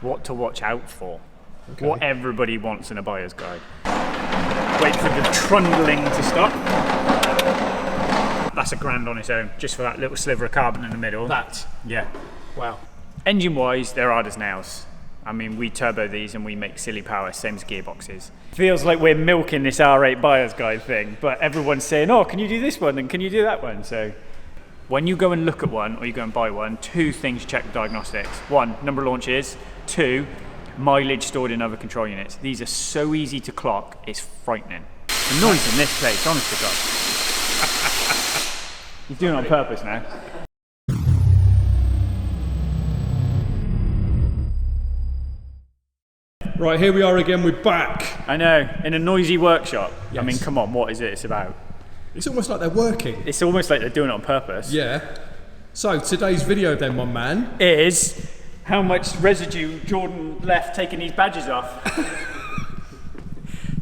what to watch out for. Okay. What everybody wants in a buyer's guide. Wait for the trundling to stop. That's £1,000 on its own, just for that little sliver of carbon in the middle. That? Yeah. Wow. Engine-wise, they're hard as nails. I mean, we turbo these and we make silly power, same as gearboxes. Feels like we're milking this R8 buyer's guide thing, but everyone's saying, oh, can you do this one and can you do that one? So when you go and look at one or you go and buy one, 2 things you check with diagnostics. 1, number of launches. 2, mileage stored in other control units. These are so easy to clock, it's frightening. The noise in this place, honest to God. He's doing it on purpose now. Right, here we are again, we're back. I know, in a noisy workshop. Yes. I mean, come on, what is it it's about? It's almost like they're working. It's almost like they're doing it on purpose. Yeah. So, today's video then, my man. Is how much residue Jordan left taking these badges off.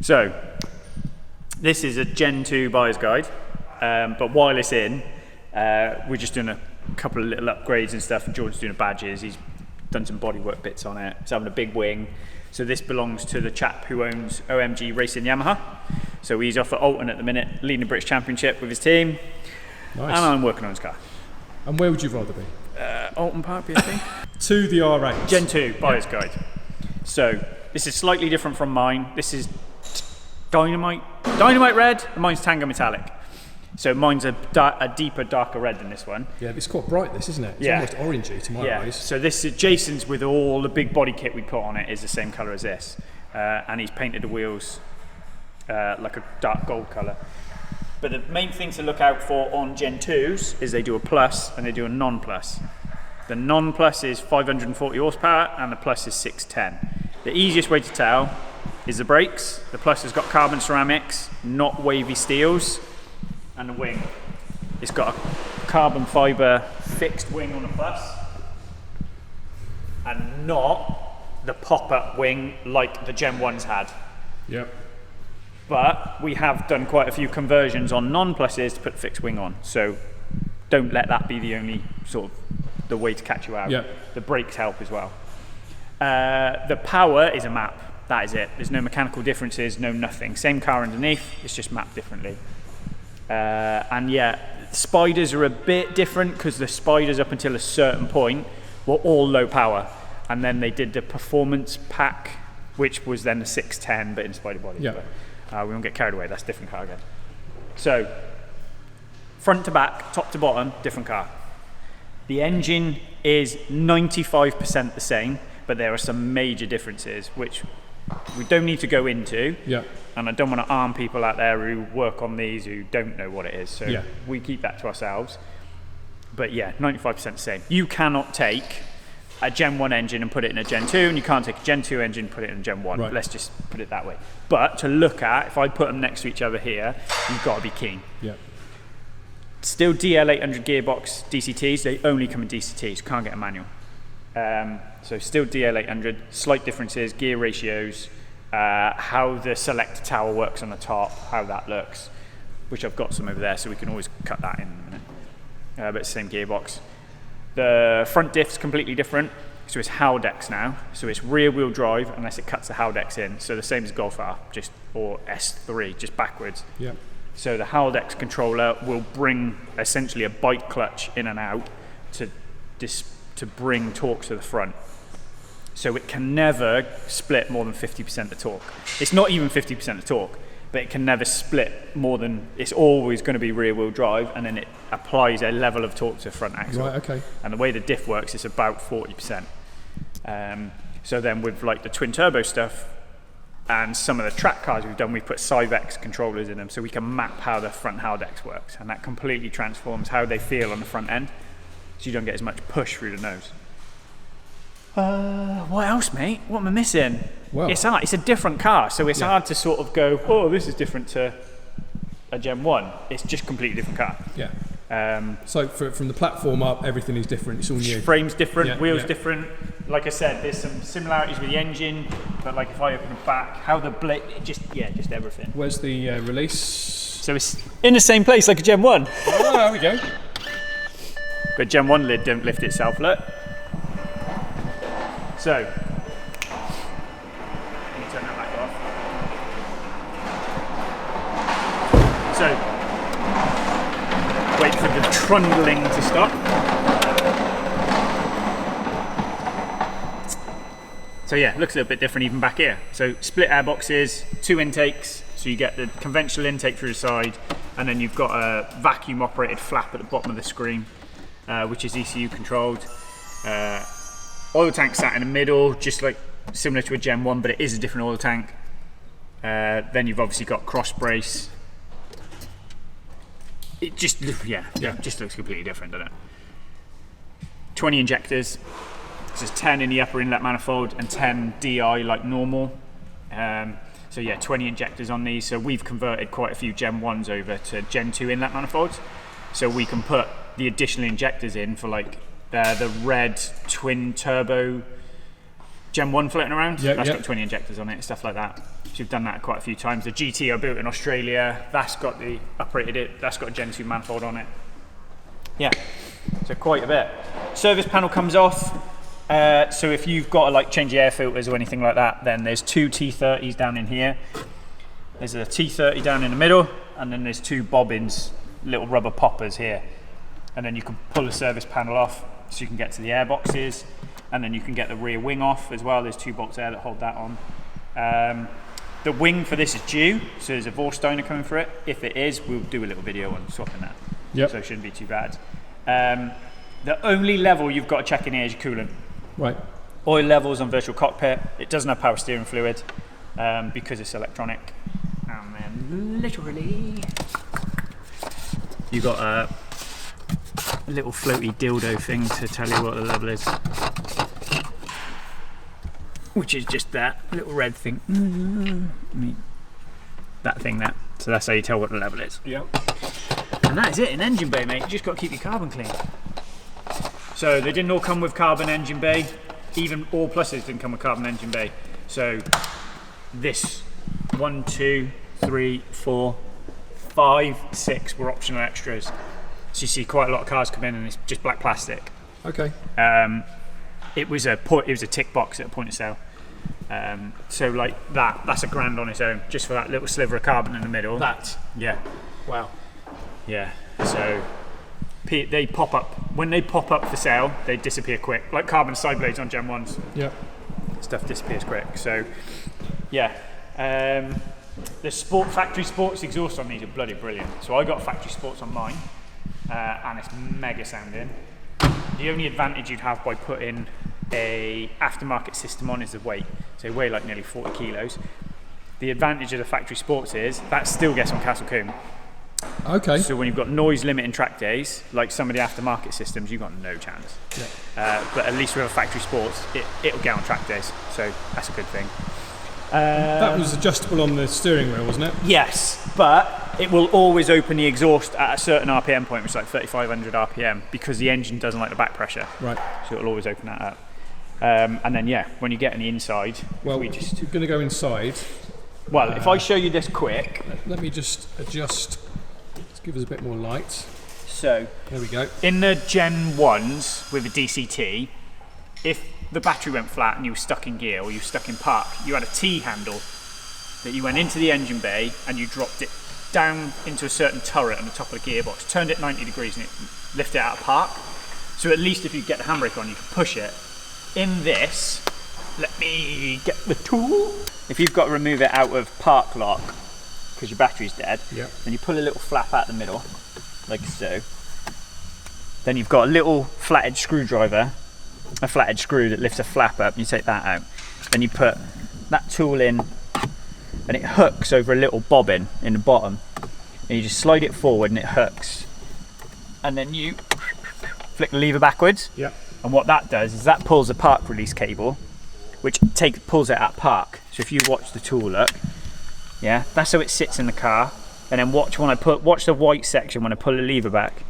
So, this is a Gen 2 buyer's guide, but while it's in, we're just doing a couple of little upgrades and stuff, and Jordan's doing the badges. He's done some bodywork bits on it. It's having a big wing. So this belongs to the chap who owns OMG Racing Yamaha. So he's off at Alton at the minute, leading the British Championship with his team. Nice. And I'm working on his car. And where would you rather be? Alton Park, BSP. To the R8. Gen 2 buyer's guide. So this is slightly different from mine. This is dynamite red, and mine's Tango metallic. So mine's a deeper, darker red than this one. Yeah, it's quite bright, this, isn't it? It's almost orangey to my eyes. So this is Jason's, with all the big body kit we put on it, is the same colour as this. And he's painted the wheels like a dark gold colour. But the main thing to look out for on Gen 2s is they do a plus and they do a non-plus. The non-plus is 540 horsepower and the plus is 610. The easiest way to tell is the brakes. The plus has got carbon ceramics, not wavy steels. And the wing, it's got a carbon fibre fixed wing on the plus, and not the pop-up wing like the Gen 1s had. Yep. But we have done quite a few conversions on non-pluses to put fixed wing on, so don't let that be the only sort of the way to catch you out. Yep. The brakes help as well. The power is a map, that is it. There's no mechanical differences, no nothing. Same car underneath, it's just mapped differently. And yeah, spiders are a bit different because the spiders up until a certain point were all low power, and then they did the performance pack, which was then the 610 but in spider body. Yeah. But, we won't get carried away, that's a different car again. So front to back, top to bottom, different car. The engine is 95% the same, but there are some major differences which we don't need to go into. Yeah. And I don't want to arm people out there who work on these who don't know what it is. So we keep that to ourselves. But yeah, 95% the same. You cannot take a Gen 1 engine and put it in a Gen 2, and you can't take a Gen 2 engine and put it in a Gen 1. Right. Let's just put it that way. But to look at, if I put them next to each other here, you've got to be keen. Yeah. Still DL800 gearbox DCTs, they only come in DCTs, can't get a manual. So still DL800, slight differences, gear ratios, how the selector tower works on the top, how that looks, which I've got some over there, so we can always cut that in a minute. But it's the same gearbox. The front diff's completely different, so it's Haldex now. So it's rear wheel drive unless it cuts the Haldex in. So the same as Golf R, or S3, just backwards. Yeah. So the Haldex controller will bring essentially a bike clutch in and out to bring torque to the front. So it can never split more than 50% of torque. It's not even 50% of torque, but it can never split more than, it's always going to be rear wheel drive, and then it applies a level of torque to the front axle. Right, okay. And the way the diff works is about 40%. So then with like the twin turbo stuff and some of the track cars we've done, we've put Syvecs controllers in them so we can map how the front Haldex works, and that completely transforms how they feel on the front end, so you don't get as much push through the nose. What else, mate? What am I missing? Well, it's a different car, so it's hard to sort of go, oh, this is different to a Gen 1. It's just a completely different car. Yeah. So from the platform up, everything is different. It's all new. Frame's different, wheels different. Like I said, there's some similarities with the engine, but like if I open the back, how the blade, just everything. Where's the release? So it's in the same place like a Gen 1. Oh, there we go. But Gen 1 lid don't lift itself, look. So, So, wait for the trundling to stop. So yeah, looks a little bit different even back here. So split airboxes, 2 intakes, so you get the conventional intake through the side, and then you've got a vacuum operated flap at the bottom of the screen, which is ECU controlled. Oil tank sat in the middle, just like similar to a Gen 1, but it is a different oil tank. Then you've obviously got cross brace. It just, just looks completely different, doesn't it? 20 injectors. So there's 10 in the upper inlet manifold and 10 DI like normal. So yeah, 20 injectors on these. So we've converted quite a few Gen 1s over to Gen 2 inlet manifolds. So we can put the additional injectors in for like the red twin turbo Gen 1 floating around. That's got 20 injectors on it and stuff like that. So we've done that quite a few times. The GT I built in Australia, that's got the uprated it, that's got a Gen 2 manifold on it. Yeah, so quite a bit. Service panel comes off. So if you've got to like change the air filters or anything like that, then there's 2 T30s down in here. There's a T30 down in the middle, and then there's 2 bobbins, little rubber poppers here. And then you can pull the service panel off so you can get to the air boxes, and then you can get the rear wing off as well. There's 2 bolts there that hold that on. The wing for this is due, so there's a Vorse dyno coming for it. If it is, we'll do a little video on swapping that. So it shouldn't be too bad. The only level you've got to check in here is your coolant. Right. Oil levels on virtual cockpit. It doesn't have power steering fluid because it's electronic. And then literally, you've got a little floaty dildo thing to tell you what the level is, which is just that little red thing. That thing there. So that's how you tell what the level is. Yeah. And that is it in engine bay, mate. You just got to keep your carbon clean. So they didn't all come with carbon engine bay. Even all pluses didn't come with carbon engine bay. So this 1, 2, 3, 4, 5, 6 were optional extras. So you see quite a lot of cars come in and it's just black plastic. Okay. It was a tick box at a point of sale. So like that's $1,000 on its own, just for that little sliver of carbon in the middle. Yeah. Wow. Yeah. So they pop up. When they pop up for sale, they disappear quick. Like carbon side blades on Gen 1s. Yeah. Stuff disappears quick. So, yeah. The factory sports exhaust on these are bloody brilliant. So I got factory sports on mine, and it's mega sounding. The only advantage you'd have by putting a aftermarket system on is the weight. So they weigh like nearly 40 kilos. The advantage of the factory sports is that still gets on Castle Combe. Okay. So when you've got noise limiting track days, like some of the aftermarket systems, you've got no chance. Yeah. But at least with a factory sports, it'll get on track days. So that's a good thing. That was adjustable on the steering wheel, wasn't it? Yes, but it will always open the exhaust at a certain RPM point, which is like 3,500 RPM, because the engine doesn't like the back pressure. Right. So it'll always open that up. And then yeah, when you get on the inside, well, we're going to go inside. Well, if I show you this quick. Let me just adjust. Let's give us a bit more light. So there we go. In the Gen 1s with a DCT, if the battery went flat and you were stuck in gear or you were stuck in park, you had a T handle that you went into the engine bay and you dropped it down into a certain turret on the top of the gearbox, turned it 90 degrees and it lifted it out of park. So at least if you get the handbrake on, you can push it. In this, let me get the tool. If you've got to remove it out of park lock because your battery's dead, then you pull a little flap out the middle, like so. Then you've got a little flathead screwdriver, a flathead screw that lifts a flap up, and you take that out. Then you put that tool in and it hooks over a little bobbin in the bottom, and you just slide it forward and it hooks. And then you flick the lever backwards. And what that does is that pulls the park release cable, which pulls it at park. So if you watch the tool, look, yeah, that's how it sits in the car. And then watch the white section when I pull the lever back.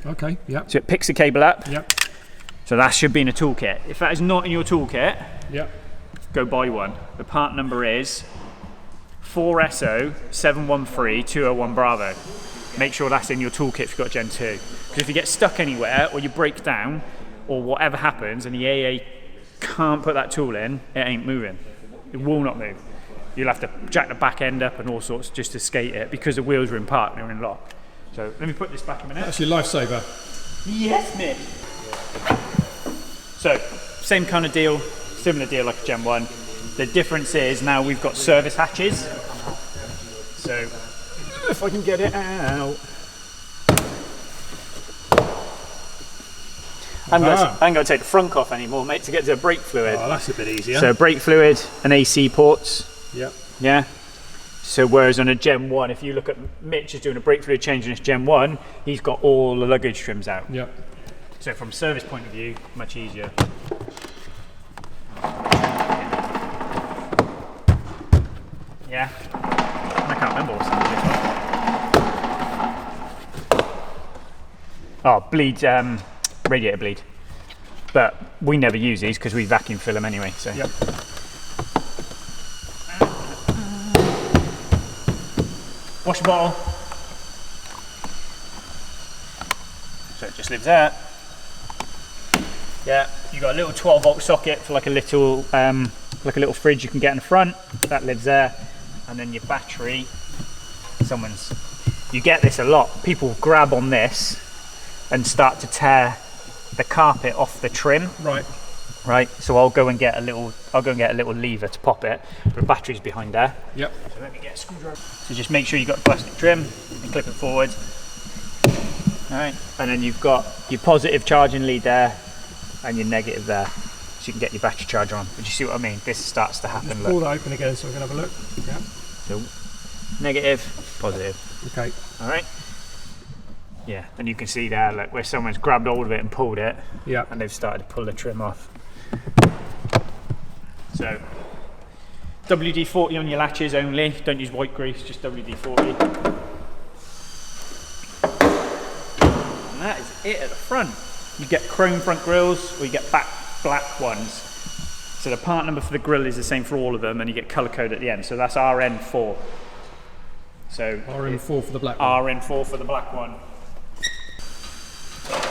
Okay, yeah. So it picks the cable up. Yep. So that should be in a toolkit. If that is not in your toolkit, go buy one. The part number is 4SO713201 Bravo. Make sure that's in your toolkit if you've got Gen 2. Because if you get stuck anywhere or you break down or whatever happens and the AA can't put that tool in, it ain't moving. It will not move. you'll have to jack the back end up and all sorts just to skate it because the wheels are in park, they're in lock. So let me put this back a minute. That's your lifesaver. Yes, mate. So, same kind of deal, similar deal like a Gen 1. The difference is now we've got service hatches. So, if I can get it out. I'm going to take the front off anymore, mate, to get to the brake fluid. Oh, that's a bit easier. So, brake fluid and AC ports. Yep. Yeah. So whereas on a Gen 1, if you look at Mitch is doing a brake fluid change in his Gen 1, he's got all the luggage trims out. Yep. So from a service point of view, much easier. Yeah. I can't remember what's in this one. Oh, bleed, radiator bleed. But we never use these because we vacuum fill them anyway. So. Yep. Wash bottle. So it just lives there. Yeah, you got a little 12-volt socket for like a little fridge you can get in the front. That lives there, and then your battery. You get this a lot. People grab on this and start to tear the carpet off the trim. Right. Right. So I'll go and get a little lever to pop it. But the battery's behind there. Yep. So let me get a screwdriver. So just make sure you've got the plastic trim and clip it forward. Alright. And then you've got your positive charging lead there and your negative there. So you can get your battery charger on. But you see what I mean? This starts to happen. Just pull that open again so we can have a look. Yeah. So negative, positive. Okay. Alright. Yeah, and you can see there like where someone's grabbed hold of it and pulled it. Yeah. And they've started to pull the trim off. So WD-40 on your latches only, don't use white grease, just WD-40. And that is it at the front. You get chrome front grills or you get black ones. So the part number for the grill is the same for all of them and you get colour code at the end. So that's RN4. So RN4 for the black one. RN4 for the black one.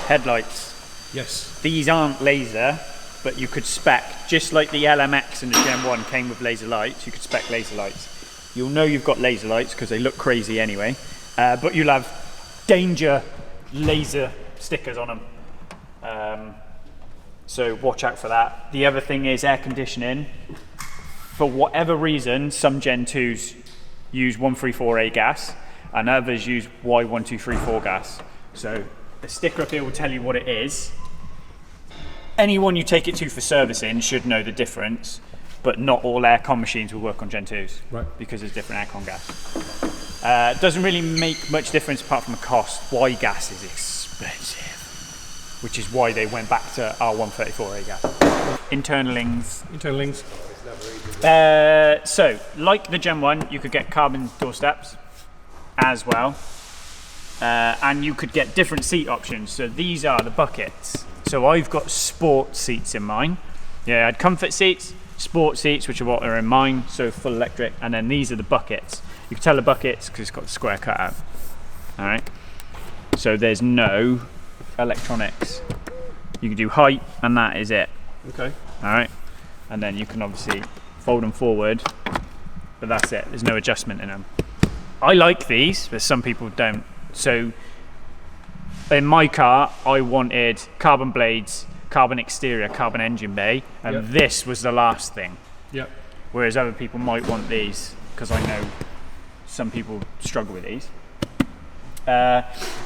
Headlights. Yes. These aren't laser, but you could spec, just like the LMX and the Gen 1 came with laser lights, you could spec laser lights. You'll know you've got laser lights because they look crazy anyway, but you'll have danger laser stickers on them. So watch out for that. The other thing is air conditioning. For whatever reason, some Gen 2s use 134A gas and others use Y1234 gas. So the sticker up here will tell you what it is. Anyone you take it to for servicing should know the difference, but not all aircon machines will work on Gen 2s, right? Because there's different aircon gas. Doesn't really make much difference apart from the cost. Y gas is expensive, which is why they went back to R134A gas. Internalings. So, like the Gen 1, you could get carbon door steps as well, and you could get different seat options. So these are the buckets. So I've got sport seats in mine. Yeah, I had comfort seats, sport seats, which are what are in mine, so full electric, and then these are the buckets. You can tell the buckets because it's got the square cutout. All right. So there's no electronics. You can do height, and that is it. Okay. All right. And then you can obviously fold them forward, but that's it. There's no adjustment in them. I like these, but some people don't. So in my car, I wanted carbon blades, carbon exterior, carbon engine bay, and this was the last thing. Yep. Whereas other people might want these, because I know some people struggle with these.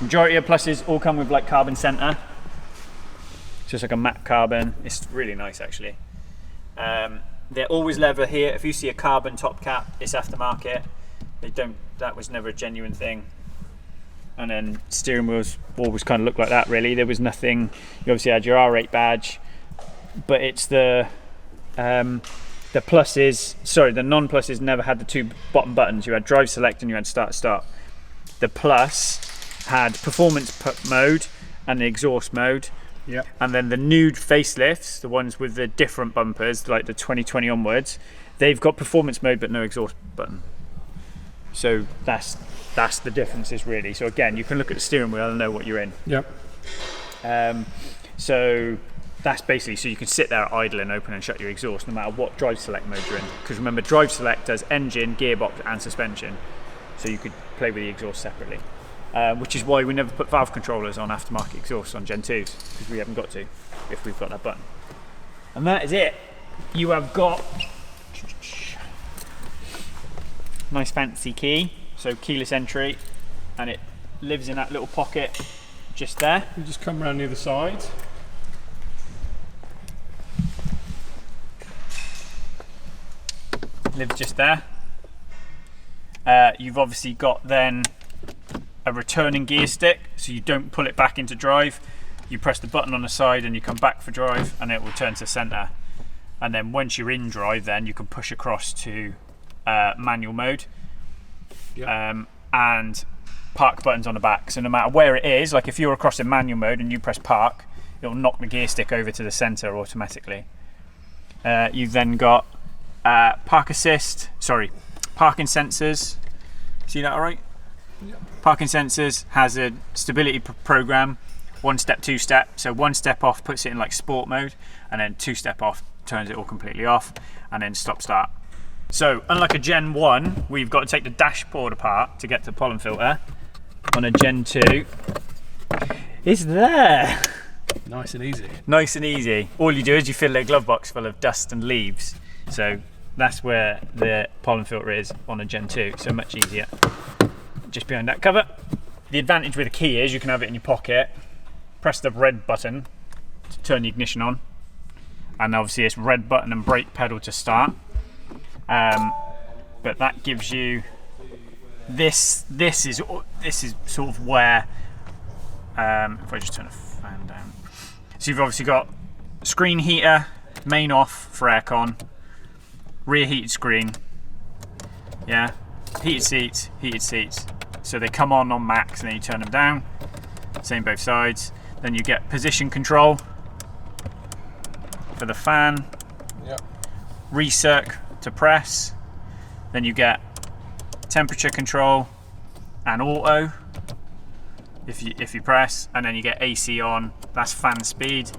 Majority of pluses all come with like carbon center. It's just like a matte carbon. It's really nice actually. They're always leather here. If you see a carbon top cap, it's aftermarket. That was never a genuine thing. And then steering wheels always kind of look like that really. There was nothing, you obviously had your R8 badge, but it's the non-pluses never had the two bottom buttons. You had drive select and you had start stop. The Plus had performance mode and the exhaust mode. Yep. And then the new facelifts, the ones with the different bumpers, like the 2020 onwards, they've got performance mode but no exhaust button. So that's the differences really. So again, you can look at the steering wheel and know what you're in. Yep. So that's basically so you can sit there idle and open and shut your exhaust no matter what drive select mode you're in. Because remember, drive select does engine, gearbox and suspension, so you could play with the exhaust separately. Which is why we never put valve controllers on aftermarket exhausts on Gen 2s, because we haven't got to, if we've got that button. And that is it. You have got nice fancy key, so keyless entry, and it lives in that little pocket just there. You just come around the other side. Lives just there. You've obviously got then a returning gear stick, so you don't pull it back into drive. You press the button on the side and you come back for drive, and it will turn to center. And then once you're in drive, then you can push across to manual mode. Yep. And park buttons on the back. So no matter where it is, like if you're across in manual mode and you press park, it'll knock the gear stick over to the center automatically. You've then got parking sensors. See that all right? Yep. Parking sensors has a stability program, 1 step, 2 step. So 1 step off puts it in like sport mode, and then 2 step off turns it all completely off, and then stop start. So unlike a Gen 1, we've got to take the dashboard apart to get to the pollen filter. On a Gen 2, it's there. Nice and easy. Nice and easy. All you do is you fill a glove box full of dust and leaves. So that's where the pollen filter is on a Gen 2, so much easier. Just behind that cover. The advantage with a key is you can have it in your pocket, press the red button to turn the ignition on, and obviously it's red button and brake pedal to start. But that gives you this is sort of where if I just turn the fan down. So you've obviously got screen heater, main off for aircon, rear heated screen, yeah, heated seats. So they come on max and then you turn them down. Same both sides. Then you get position control for the fan. Yep. Recirc to press. Then you get temperature control and auto if you press, and then you get AC on, that's fan speed,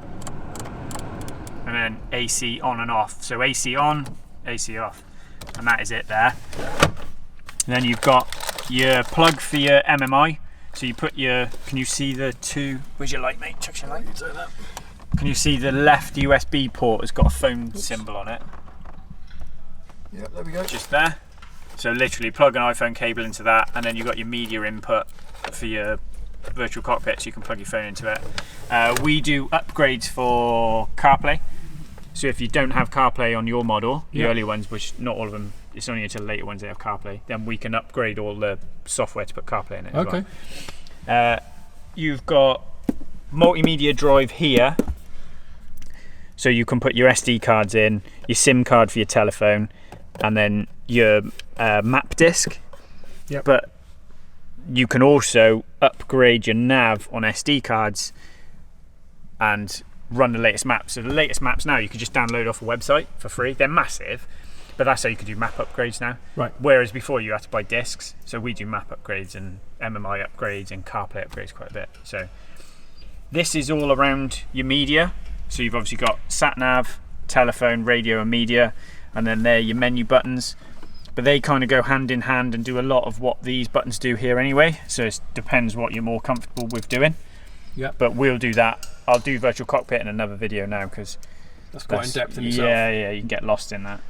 and then AC on and off. So AC on, AC off, and that is it there. And then you've got your plug for your MMI. So you put your, can you see the two, where's your light, mate? Chuck your light. Can you see the left USB port has got a phone symbol on it? Yeah, there we go. Just there. So literally plug an iPhone cable into that, and then you've got your media input for your virtual cockpit, so you can plug your phone into it. We do upgrades for CarPlay. So if you don't have CarPlay on your model, the early ones, which not all of them, it's only until the later ones they have CarPlay, then we can upgrade all the software to put CarPlay in it as well. You've got multimedia drive here, so you can put your SD cards in, your SIM card for your telephone, and then your map disc. Yep. But you can also upgrade your nav on SD cards and run the latest maps. So the latest maps now you can just download off a website for free. They're massive, but that's how you can do map upgrades now. Right. Whereas before you had to buy discs. So we do map upgrades and MMI upgrades and CarPlay upgrades quite a bit. So this is all around your media. So you've obviously got sat nav, telephone, radio and media, and then they're your menu buttons. But they kind of go hand in hand and do a lot of what these buttons do here anyway. So it depends what you're more comfortable with doing. Yeah. But we'll do that. I'll do virtual cockpit in another video now because that's quite in depth in itself. Yeah, you can get lost in that.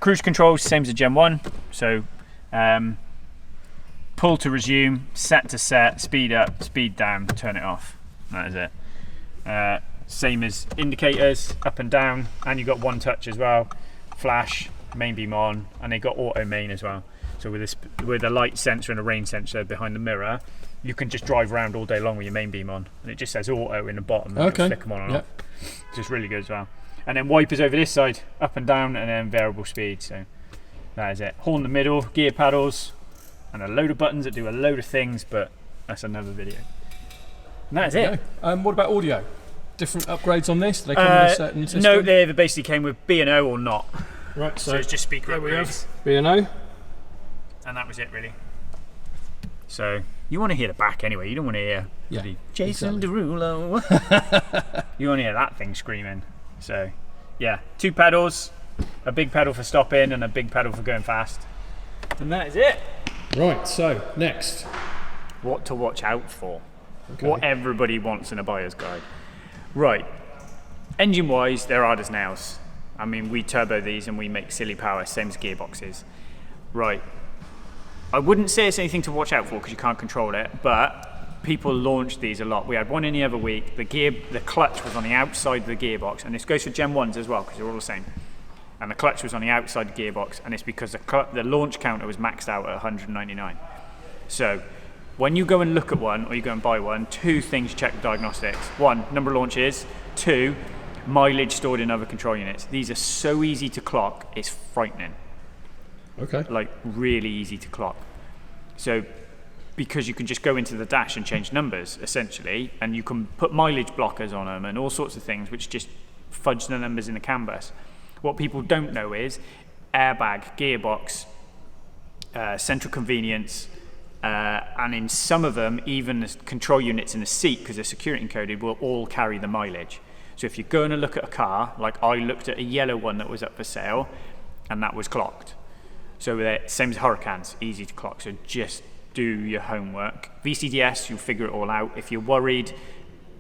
Cruise control, same as a Gen 1. So pull to resume, set to set, speed up, speed down, turn it off. That is it. Same as indicators, up and down, and you've got one touch as well. Flash, main beam on, and they got auto main as well. So with a light sensor and a rain sensor behind the mirror, you can just drive around all day long with your main beam on, and it just says auto in the bottom, and it'll flick them on and off. It's just really good as well. And then wipers over this side, up and down, and then variable speed. So that is it. Horn in the middle, gear paddles, and a load of buttons that do a load of things, but that's another video. And that is it. What about audio? Different upgrades on this? Do they come with a certain system? No, they either basically came with B&O or not. Right, So it's just speaker upgrades. B&O. And that was it really. So You want to hear the back anyway. You don't want to hear Jason exactly. Derulo. You want to hear that thing screaming. So, yeah, 2 pedals, a big pedal for stopping and a big pedal for going fast. And that is it. Right, so next. What to watch out for. Okay. What everybody wants in a buyer's guide. Right, engine-wise, they're hard as nails. I mean, we turbo these and we make silly power, same as gearboxes. Right, I wouldn't say it's anything to watch out for because you can't control it, but people launch these a lot. We had one in the other week. The clutch was on the outside of the gearbox, and this goes for Gen 1s as well because they're all the same. And the clutch was on the outside of the gearbox, and it's because the launch counter was maxed out at 199. So when you go and look at one or you go and buy one, 2 things check the diagnostics. 1, number of launches. 2, mileage stored in other control units. These are so easy to clock, it's frightening. Okay. Like really easy to clock. So because you can just go into the dash and change numbers essentially, and you can put mileage blockers on them and all sorts of things which just fudge the numbers in the CAN bus. What people don't know is airbag, gearbox, central convenience, and in some of them even the control units in the seat, because they're security encoded, will all carry the mileage. So if you're going to look at a car, like I looked at a yellow one that was up for sale and that was clocked. So they're same as Hurricanes, easy to clock. So just do your homework. VCDS, you'll figure it all out. If you're worried,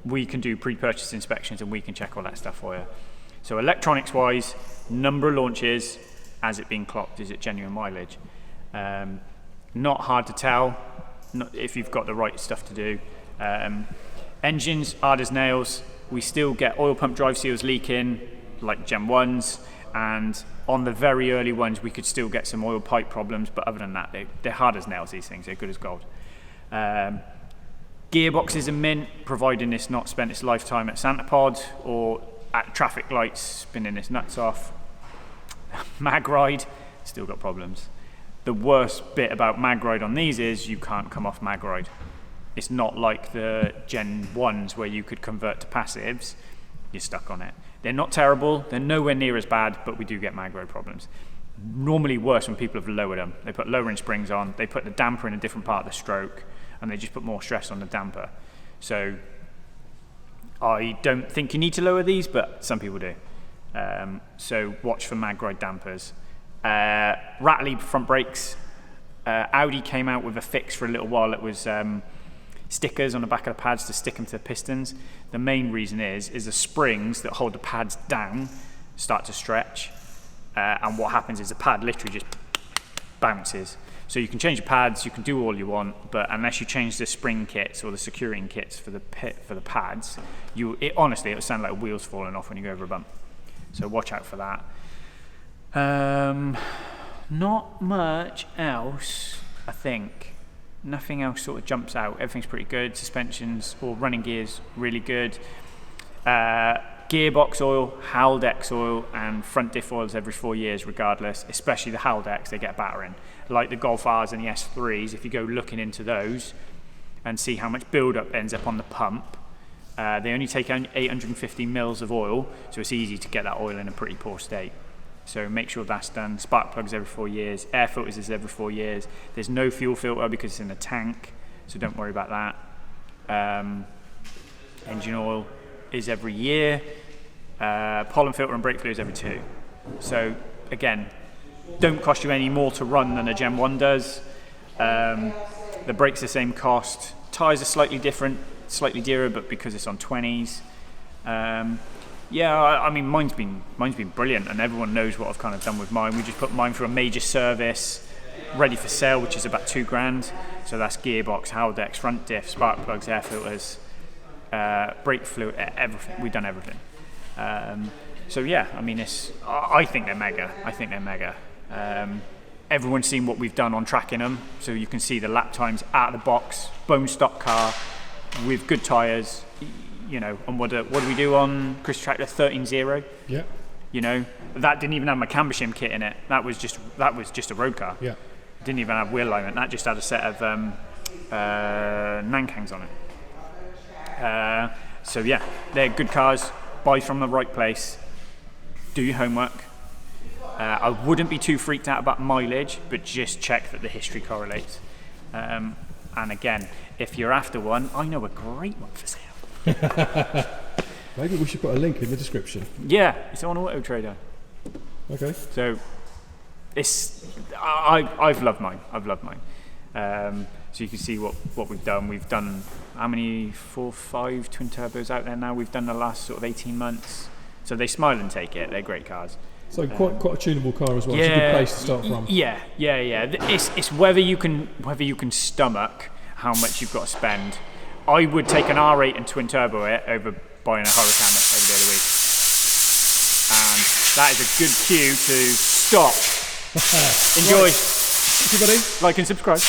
we can do pre-purchase inspections and we can check all that stuff for you. So electronics wise, number of launches, has it been clocked? Is it genuine mileage? Not hard to tell if you've got the right stuff to do. Engines, hard as nails. We still get oil pump drive seals leaking, like Gen 1s. And on the very early ones, we could still get some oil pipe problems. But other than that, they're hard as nails, these things. They're good as gold. Gearboxes are mint, providing it's not spent its lifetime at Santa Pod or at traffic lights spinning its nuts off. Mag ride, still got problems. The worst bit about mag ride on these is you can't come off mag ride. It's not like the Gen 1s where you could convert to passives. You're stuck on it. They're not terrible, they're nowhere near as bad, but we do get mag ride problems. Normally worse when people have lowered them. They put lowering springs on, they put the damper in a different part of the stroke, and they just put more stress on the damper. So I don't think you need to lower these, but some people do. So watch for mag ride dampers. Rattly front brakes. Audi came out with a fix for a little while. It was stickers on the back of the pads to stick them to the pistons. The main reason is the springs that hold the pads down start to stretch, and what happens is the pad literally just bounces. So you can change the pads, you can do all you want, but unless you change the spring kits or the securing kits for the pads, honestly, it will sound like wheels falling off when you go over a bump. So watch out for that. Not much else, I think. Nothing else sort of jumps out. Everything's pretty good. Suspensions or running gears, really good. Gearbox oil, Haldex oil, and front diff oils every 4 years regardless, especially the Haldex, they get battering. Like the Golf Rs and the S3s, if you go looking into those and see how much build-up ends up on the pump, they only take 850 mils of oil, so it's easy to get that oil in a pretty poor state. So make sure that's done. Spark plugs every 4 years. Air filters is every 4 years. There's no fuel filter because it's in a tank, so don't worry about that. Engine oil is every year. Pollen filter and brake fluid is every 2. So again, don't cost you any more to run than a Gen 1 does. The brakes the same cost. Tyres are slightly different, slightly dearer, but because it's on 20s. Yeah, I mean, mine's been brilliant, and everyone knows what I've kind of done with mine. We just put mine through a major service, ready for sale, which is about $2,000. So that's gearbox, Haldex, front diff, spark plugs, air filters, brake fluid, everything. We've done everything. So yeah, I mean, I think they're mega. Everyone's seen what we've done on tracking them, so you can see the lap times out of the box, bone stock car with good tyres. You know, and what do we do on Chris Tractor 13.0? Yeah. You know, that didn't even have my camber shim kit in it. That was just a road car. Yeah. Didn't even have wheel alignment. That just had a set of Nankangs on it. So yeah, they're good cars. Buy from the right place. Do your homework. I wouldn't be too freaked out about mileage, but just check that the history correlates. And again, if you're after one, I know a great one for sale. Maybe we should put a link in the description. Yeah, it's on Auto Trader. Okay. So I've loved mine. So you can see what we've done. We've done how many 4, 5 twin turbos out there now? We've done the last sort of 18 months. So they smile and take it. They're great cars. So quite a tunable car as well. Yeah, it's a good place to start from. Yeah. It's whether you can stomach how much you've got to spend. I would take an R8 and twin turbo it over buying a Hurricane every day of the week. And that is a good cue to stop. Enjoy. Right. Everybody, Like and subscribe.